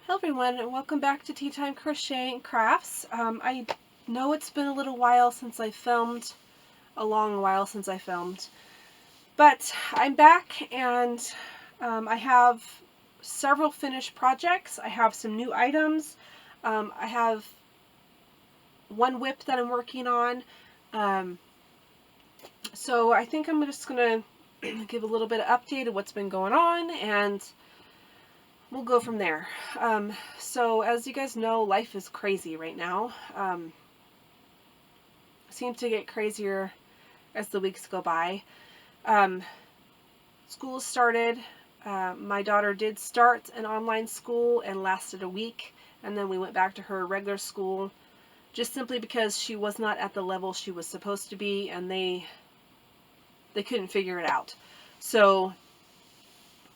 Hello everyone, and welcome back to Tea Time Crochet and Crafts. I know it's been a little while since I filmed, a long while since I filmed, but I'm back and I have several finished projects. I have some new items. I have one whip that I'm working on. So I think I'm just going to give a little bit of update of what's been going on, and we'll go from there. So as you guys know, life is crazy right now. Seems to get crazier as the weeks go by. School started. My daughter did start an online school and lasted a week, and then we went back to her regular school just simply because she was not at the level she was supposed to be, and they couldn't figure it out. So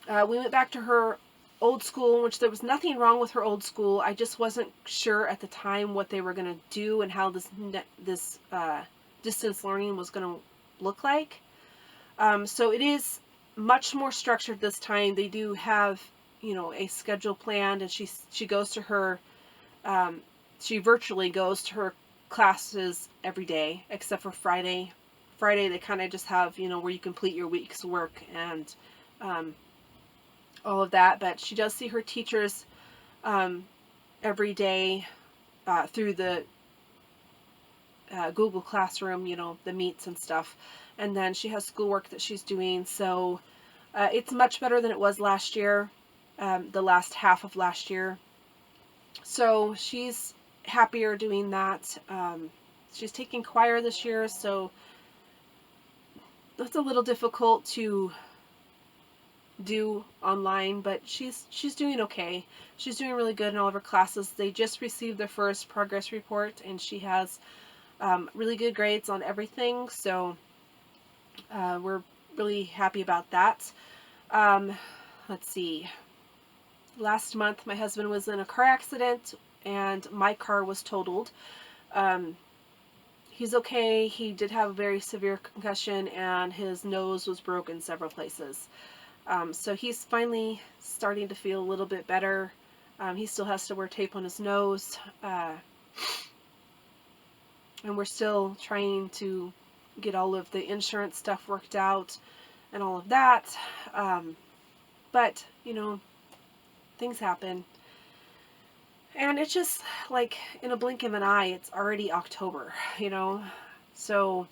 we went back to her old school, which there was nothing wrong with her old school. I just wasn't sure at the time what they were going to do and how this distance learning was going to look like. So it is much more structured this time. They do have, a schedule planned, and she goes to her, she virtually goes to her classes every day except for Friday. Friday they kind of just have, where you complete your week's work and all of that, but she does see her teachers every day through the Google Classroom, the meets and stuff, and then she has schoolwork that she's doing, so it's much better than it was last year, the last half of last year, so she's happier doing that. She's taking choir this year, so that's a little difficult to do online, but she's doing okay. She's doing really good in all of her classes. They just received their first progress report, and she has really good grades on everything, so we're really happy about that. Let's see. Last month my husband was in a car accident and my car was totaled. He's okay. He did have a very severe concussion and his nose was broken several places. So he's finally starting to feel a little bit better. He still has to wear tape on his nose. And we're still trying to get all of the insurance stuff worked out and all of that. But, things happen. And it's just like in a blink of an eye, it's already October, So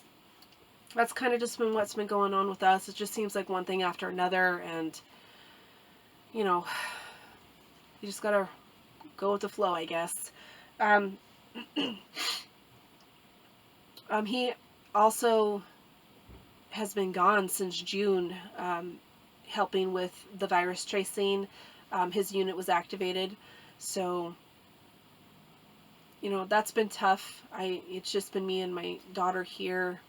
that's kind of just been what's been going on with us. It just seems like one thing after another, and you just gotta go with the flow, I guess. He also has been gone since June, helping with the virus tracing. His unit was activated, so that's been tough. It's just been me and my daughter here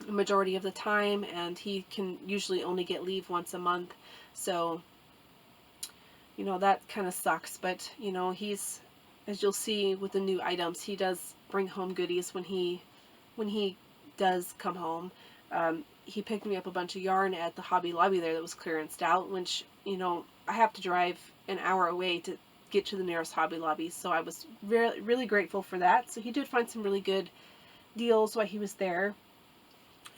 the majority of the time, and he can usually only get leave once a month, so that kind of sucks. But he's, as you'll see with the new items, he does bring home goodies when he does come home. He picked me up a bunch of yarn at the Hobby Lobby there that was clearanced out, which I have to drive an hour away to get to the nearest Hobby Lobby, so I was really grateful for that. So he did find some really good deals while he was there,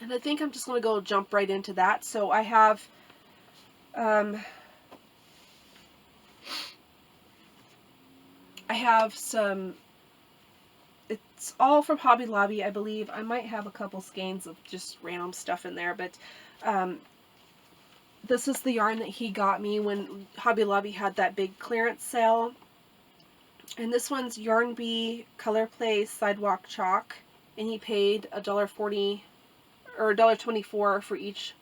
and I think I'm just going to go jump right into that. So I have some, it's all from Hobby Lobby, I believe. I might have a couple skeins of just random stuff in there, but this is the yarn that he got me when Hobby Lobby had that big clearance sale. And this one's Yarn Bee Color Play Sidewalk Chalk, and he paid $1.40 or $1.24 for each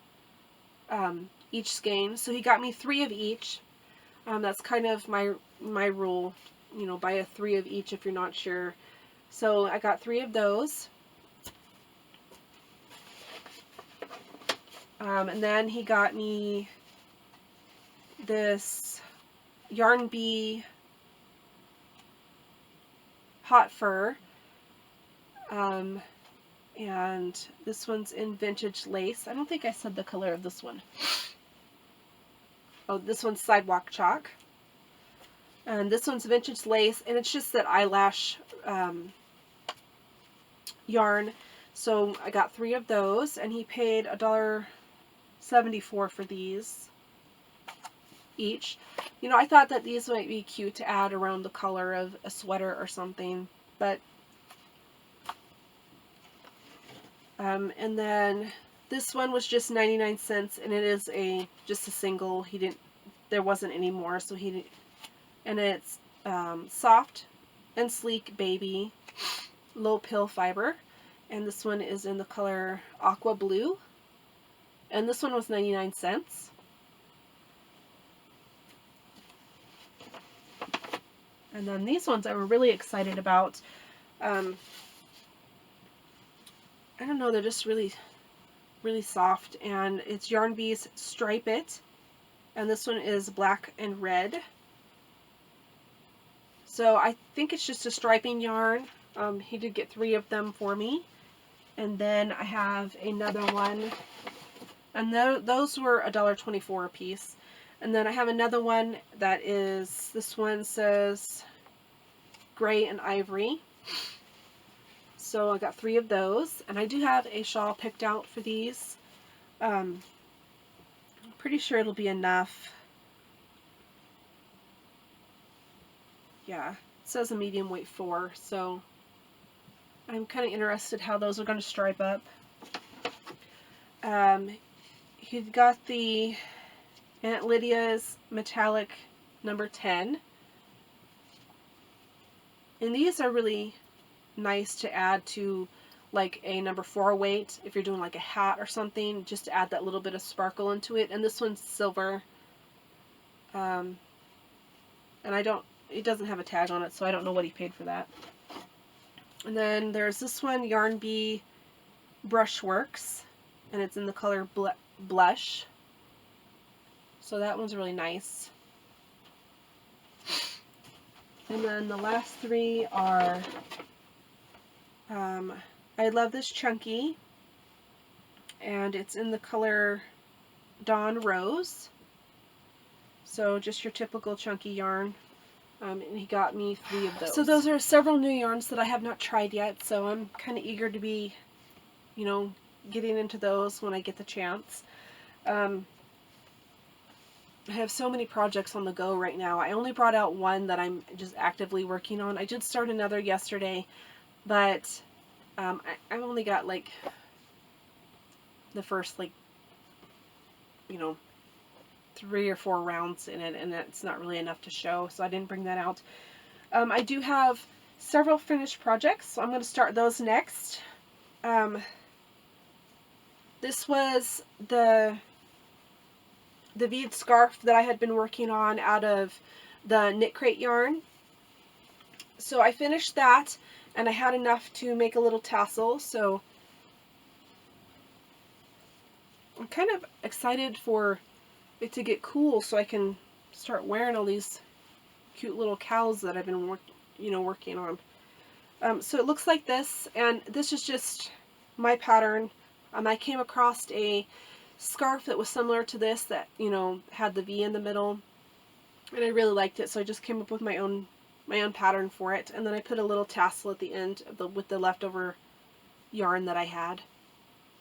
skein. So he got me 3 of each. That's kind of my rule, buy a 3 of each if you're not sure. So I got 3 of those. And then he got me this Yarn Bee Hot Fur. And this one's in Vintage Lace. I don't think I said the color of this one. Oh, this one's Sidewalk Chalk. And this one's vintage lace, and it's just that eyelash yarn. So I got 3 of those, and he paid $1.74 for these each. You know, I thought that these might be cute to add around the collar of a sweater or something, but and then this one was just 99 cents, and it is just a single. There wasn't any more, so he didn't, and it's soft and sleek baby low pill fiber, and this one is in the color aqua blue, and this one was 99 cents. And then these ones I were really excited about. I don't know, they're just really, really soft, and it's Yarn Bee's Stripe It, and this one is black and red. So I think it's just a striping yarn. He did get 3 of them for me. And then I have another one, and those were $1.24 a piece. And then I have another one that is, this one says gray and ivory. So I got 3 of those, and I do have a shawl picked out for these. I'm pretty sure it'll be enough. Yeah, it says a medium weight 4, so I'm kind of interested how those are going to stripe up. He got the Aunt Lydia's metallic number 10, and these are really nice to add to like a number 4 weight if you're doing like a hat or something, just to add that little bit of sparkle into it. And this one's silver, and it doesn't have a tag on it, so I don't know what he paid for that. And then there's this one, Yarn Bee Brushworks, and it's in the color Blush. So that one's really nice. And then the last 3 are, I Love This Chunky, and it's in the color Dawn Rose. So just your typical chunky yarn. And he got me 3 of those. So those are several new yarns that I have not tried yet, so I'm kind of eager to be, you know, getting into those when I get the chance. I have so many projects on the go right now. I only brought out one that I'm just actively working on. I did start another yesterday, but I've only got like the first, like, you know, 3 or 4 rounds in it, and it's not really enough to show, so I didn't bring that out. I do have several finished projects, so I'm going to start those next. This was the bead scarf that I had been working on out of the Knit Crate yarn. So I finished that, and I had enough to make a little tassel, so I'm kind of excited for it to get cool so I can start wearing all these cute little cows that I've been working on. So it looks like this, and this is just my pattern. I came across a scarf that was similar to this that, you know, had the V in the middle, and I really liked it, so I just came up with my own pattern for it, and then I put a little tassel at the end of with the leftover yarn that I had.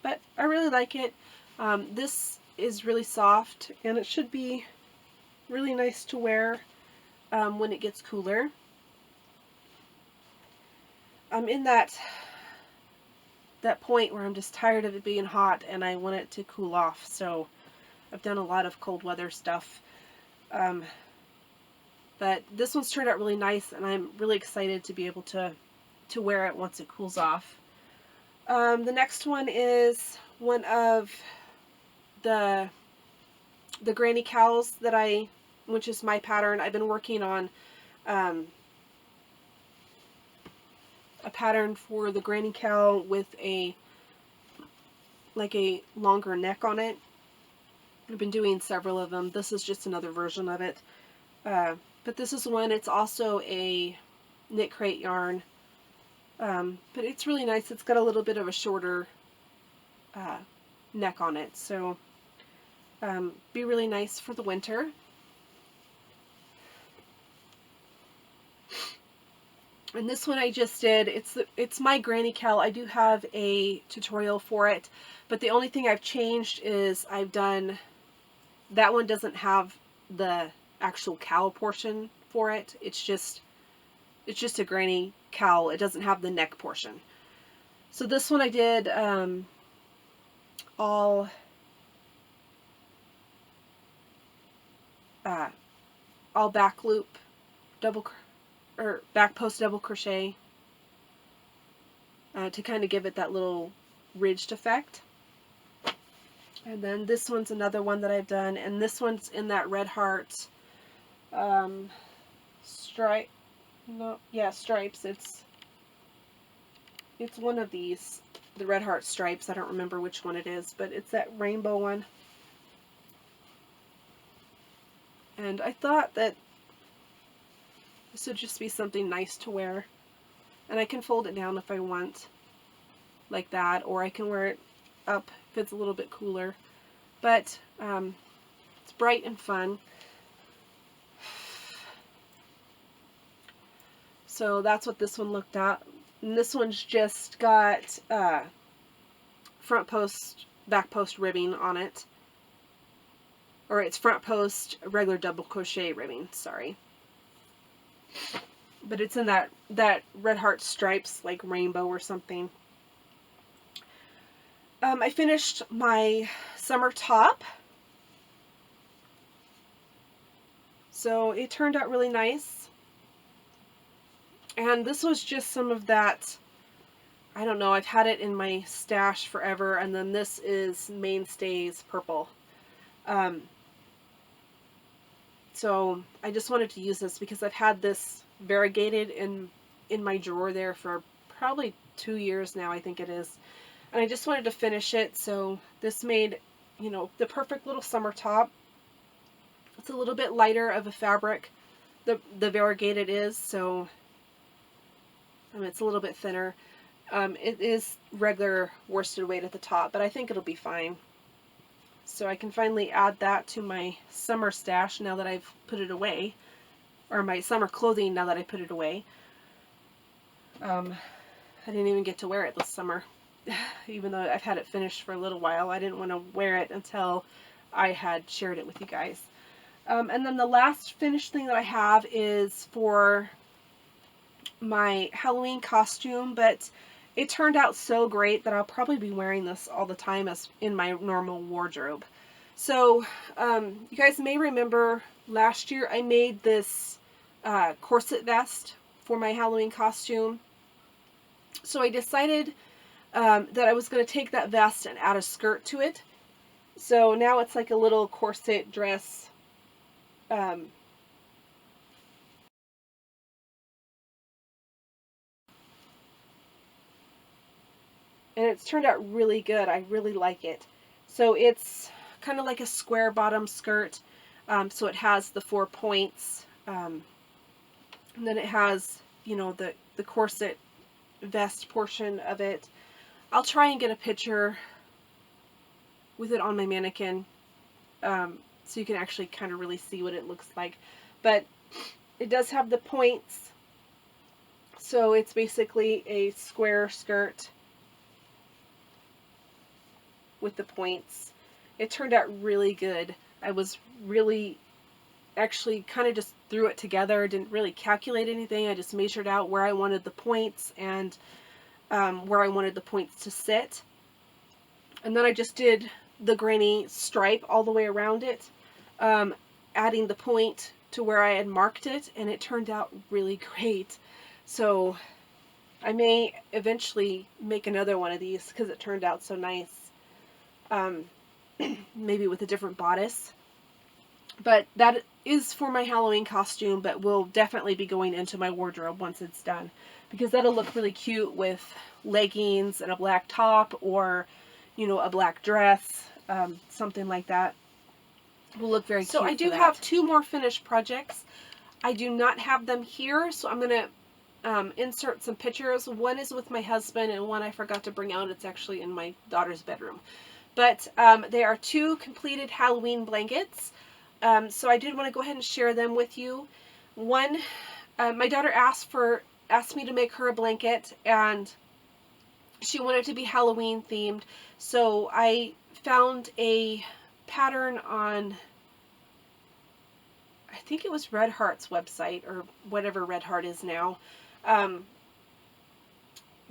But I really like it. This is really soft, and it should be really nice to wear when it gets cooler. I'm in that point where I'm just tired of it being hot and I want it to cool off, so I've done a lot of cold weather stuff. But this one's turned out really nice, and I'm really excited to be able to wear it once it cools off. The next one is one of the granny cows that which is my pattern. I've been working on a pattern for the granny cow with a longer neck on it. I've been doing several of them. This is just another version of it. But this is one, it's also a Knit Crate yarn. But it's really nice. It's got a little bit of a shorter neck on it, so be really nice for the winter. And this one I just did, it's my granny cowl. I do have a tutorial for it, but the only thing I've changed is I've done, that one doesn't have the actual cowl portion for it. It's just a granny cowl. It doesn't have the neck portion. So this one I did all back loop back post double crochet to kind of give it that little ridged effect. And then this one's another one that I've done, and this one's in that red heart stripe. No, yeah, stripes. It's one of these, the red heart stripes. I don't remember which one it is, but it's that rainbow one. And I thought that this would just be something nice to wear. And I can fold it down if I want, like that, or I can wear it up if it's a little bit cooler. But it's bright and fun. So that's what this one looked at. And this one's just got front post, back post ribbing on it. Or it's front post, regular double crochet ribbing, sorry. But it's in that red heart stripes, like rainbow or something. I finished my summer top. So it turned out really nice. And this was just some of that, I don't know, I've had it in my stash forever, and then this is Mainstays purple. So I just wanted to use this because I've had this variegated in my drawer there for probably 2 years now, I think it is. And I just wanted to finish it, so this made, you know, the perfect little summer top. It's a little bit lighter of a fabric, the variegated is, so it's a little bit thinner. It is regular worsted weight at the top, but I think it'll be fine. So I can finally add that to my summer stash now that I've put it away, or my summer clothing now that I put it away. I didn't even get to wear it this summer, even though I've had it finished for a little while. I didn't want to wear it until I had shared it with you guys. And then the last finished thing that I have is for my Halloween costume, but it turned out so great that I'll probably be wearing this all the time as in my normal wardrobe. So you guys may remember last year I made this corset vest for my Halloween costume. So I decided that I was going to take that vest and add a skirt to it. So now it's like a little corset dress. And it's turned out really good. I really like it. So it's kind of like a square bottom skirt. So it has the 4 points. And then it has, you know, the corset vest portion of it. I'll try and get a picture with it on my mannequin so you can actually kind of really see what it looks like. But it does have the points. So it's basically a square skirt with the points. It turned out really good. I was really actually kind of just threw it together, didn't really calculate anything. I just measured out where I wanted the points and where I wanted the points to sit. And then I just did the granny stripe all the way around it, adding the point to where I had marked it, and it turned out really great. So I may eventually make another one of these because it turned out so nice. Maybe with a different bodice. But that is for my Halloween costume, but will definitely be going into my wardrobe once it's done, because that'll look really cute with leggings and a black top, or, you know, a black dress, something like that. Will look very cute. So I do have 2 more finished projects. I do not have them here, so I'm going to insert some pictures. One is with my husband, and one I forgot to bring out. It's actually in my daughter's bedroom. But they are 2 completed Halloween blankets. So I did want to go ahead and share them with you. One, my daughter asked for asked me to make her a blanket, and she wanted to be Halloween themed. So I found a pattern on, I think it was Red Heart's website, or whatever Red Heart is now.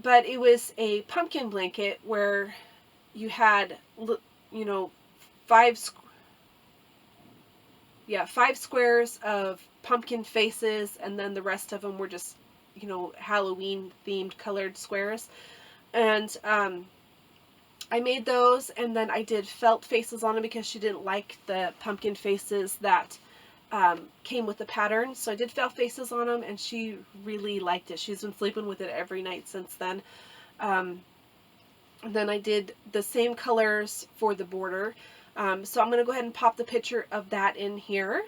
But it was a pumpkin blanket where you had, you know, five squares of pumpkin faces, and then the rest of them were just, you know, Halloween themed colored squares. And I made those, and then I did felt faces on them because she didn't like the pumpkin faces that came with the pattern. So I did felt faces on them, and she really liked it. She's been sleeping with it every night since then. And then I did the same colors for the border. So I'm going to go ahead and pop the picture of that in here.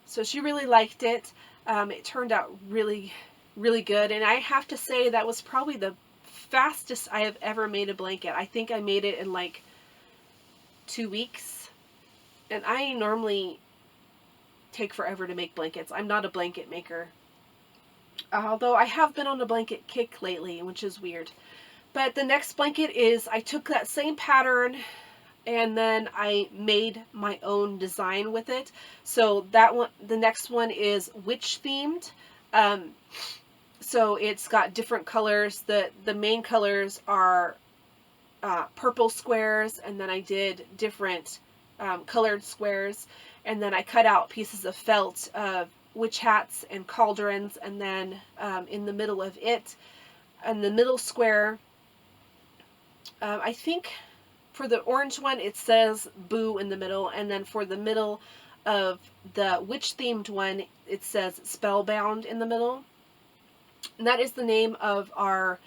So she really liked it. It turned out really, really good. And I have to say that was probably the fastest I have ever made a blanket. I think I made it in like 2 weeks. And I normally take forever to make blankets. I'm not a blanket maker. Although I have been on a blanket kick lately, which is weird. But the next blanket is, I took that same pattern and then I made my own design with it. So that one, the next one is witch themed. So it's got different colors. The main colors are purple squares, and then I did different colored squares, and then I cut out pieces of felt of witch hats and cauldrons, and then in the middle of it, in the middle square, I think for the orange one it says boo in the middle, and then for the middle of the witch themed one it says spellbound in the middle. And that is the name of our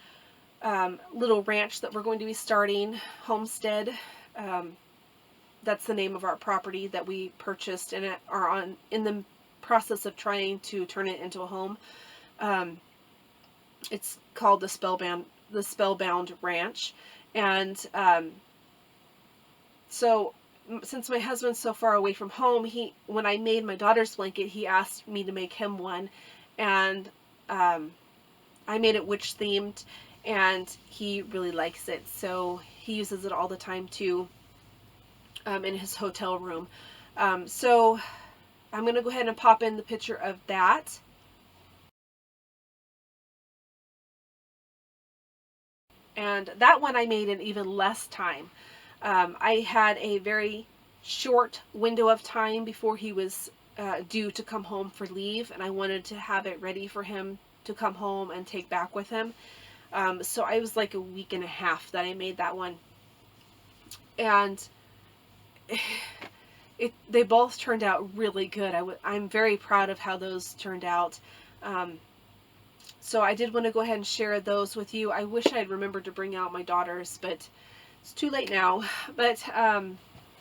little ranch that we're going to be starting, homestead. That's the name of our property that we purchased and are in the process of trying to turn it into a home. It's called the Spellbound Ranch. And so since my husband's so far away from home, when I made my daughter's blanket, he asked me to make him one, and I made it witch themed, and he really likes it, so he uses it all the time too, in his hotel room. So I'm going to go ahead and pop in the picture of that. And that one I made in even less time. I had a very short window of time before he was due to come home for leave, and I wanted to have it ready for him to come home and take back with him. So I was like a week and a half that I made that one. And they both turned out really good. I'm very proud of how those turned out. So I did want to go ahead and share those with you. I wish I had remembered to bring out my daughters, but it's too late now. But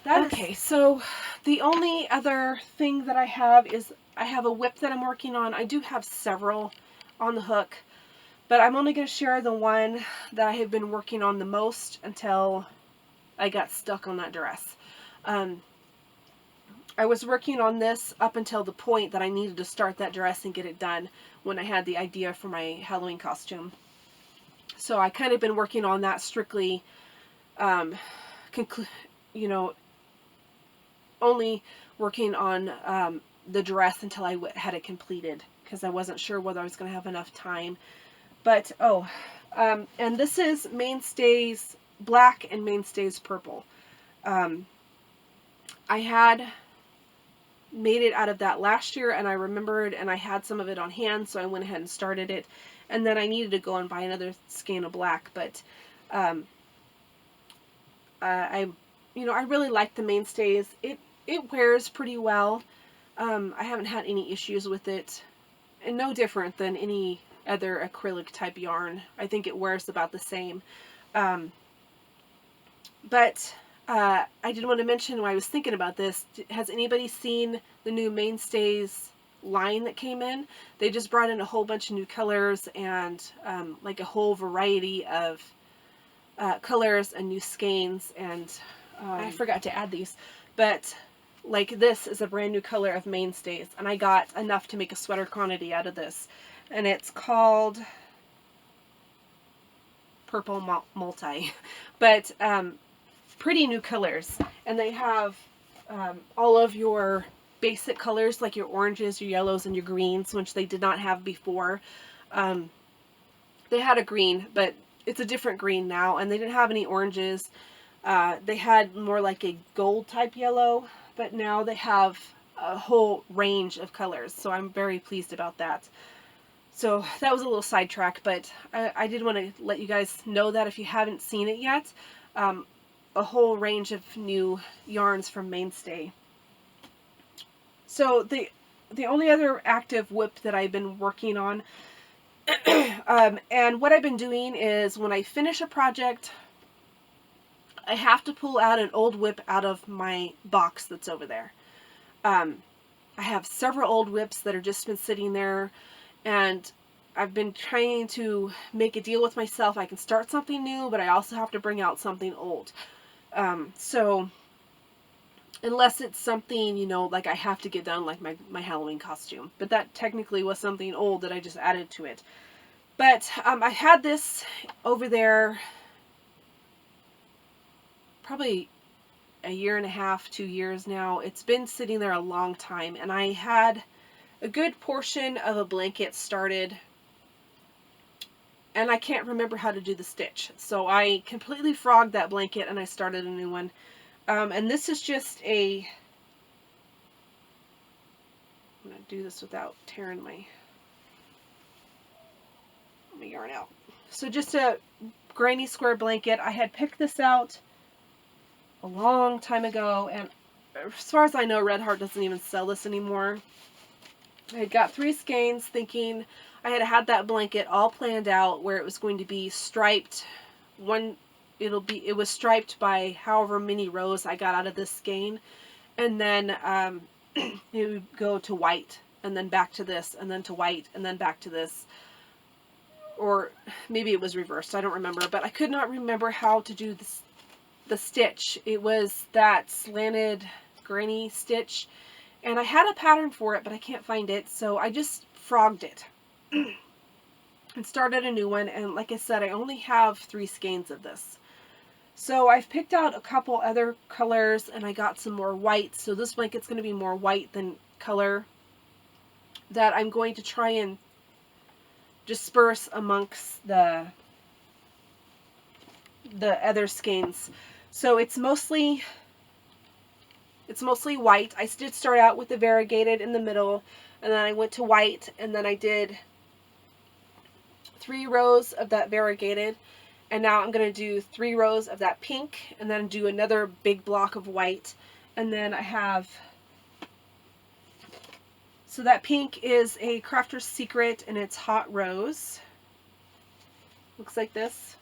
okay, so the only other thing that I have is I have a whip that I'm working on. I do have several on the hook, but I'm only going to share the one that I have been working on the most until I got stuck on that dress. I was working on this up until the point that I needed to start that dress and get it done when I had the idea for my Halloween costume. So I kind of been working on that strictly, only working on the dress until I had it completed, because I wasn't sure whether I was going to have enough time. But, and this is Mainstays Black and Mainstays Purple. I had made it out of that last year, and I remembered, and I had some of it on hand, so I went ahead and started it. And then I needed to go and buy another skein of black, but I really like the Mainstays. It wears pretty well. I haven't had any issues with it, and no different than any other acrylic type yarn. I think it wears about the same. But I did want to mention, when I was thinking about this, has anybody seen the new Mainstays line that came in? They just brought in a whole bunch of new colors and like a whole variety of colors and new skeins, and I forgot to add these, but like this is a brand new color of Mainstays, and I got enough to make a sweater quantity out of this. And it's called Purple Multi. But pretty new colors. And they have all of your basic colors, like your oranges, your yellows, and your greens, which they did not have before. They had a green, but it's a different green now, and they didn't have any oranges. They had more like a gold type yellow, but now they have a whole range of colors, so I'm very pleased about that. So that was a little sidetrack, but I did want to let you guys know that if you haven't seen it yet, a whole range of new yarns from Mainstay. So the only other active WIP that I've been working on, and what I've been doing is when I finish a project, I have to pull out an old WIP out of my box that's over there. I have several old WIPs that have just been sitting there, and I've been trying to make a deal with myself. I can start something new, but I also have to bring out something old. So unless it's something, you know, like I have to get done, like my Halloween costume. But that technically was something old that I just added to it. But I had this over there probably a year and a half, 2 years now. It's been sitting there a long time, and I had a good portion of a blanket started, and I can't remember how to do the stitch. So I completely frogged that blanket and I started a new one. And this is just I'm going to do this without tearing my yarn out. So just a granny square blanket. I had picked this out a long time ago, and as far as I know, Red Heart doesn't even sell this anymore. I had got 3 skeins, thinking I had that blanket all planned out where it was going to be striped. It was striped by however many rows I got out of this skein, and then it would go to white, and then back to this, and then to white, and then back to this. Or maybe it was reversed, I don't remember, but I could not remember how to do the stitch. It was that slanted granny stitch, and I had a pattern for it, but I can't find it, so I just frogged it and started a new one. And like I said, I only have 3 skeins of this. So I've picked out a couple other colors, and I got some more white. So this blanket's going to be more white than color that I'm going to try and disperse amongst the other skeins. So it's mostly white. I did start out with the variegated in the middle, and then I went to white, and then I did 3 rows of that variegated, and now I'm going to do 3 rows of that pink, and then do another big block of white, and then I have, so that pink is a Crafter's Secret, and it's Hot Rose. Looks like this.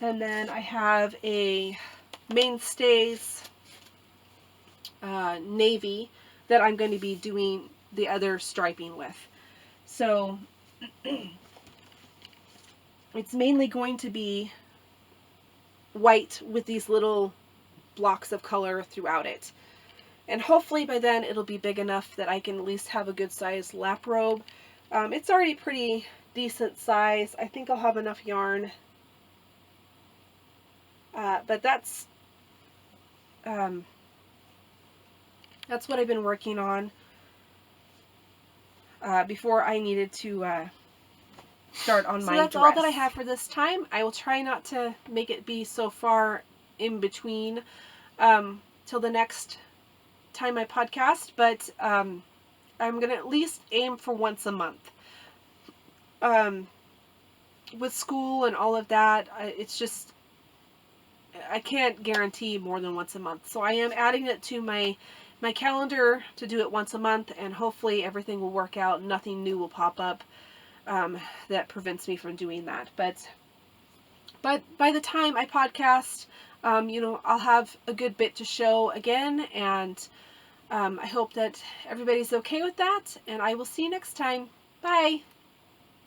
And then I have a Mainstays navy that I'm going to be doing the other striping with. So it's mainly going to be white with these little blocks of color throughout it. And hopefully by then it'll be big enough that I can at least have a good size lap robe. It's already pretty decent size. I think I'll have enough yarn. But that's what I've been working on before I needed to start on my dress. So that's all that I have for this time. I will try not to make it be so far in between till the next time I podcast, but I'm going to at least aim for once a month. With school and all of that, it's just, I can't guarantee more than once a month. So I am adding it to my calendar to do it once a month, and hopefully everything will work out. Nothing new will pop up that prevents me from doing that. But by the time I podcast, I'll have a good bit to show again, and I hope that everybody's okay with that, and I will see you next time. Bye!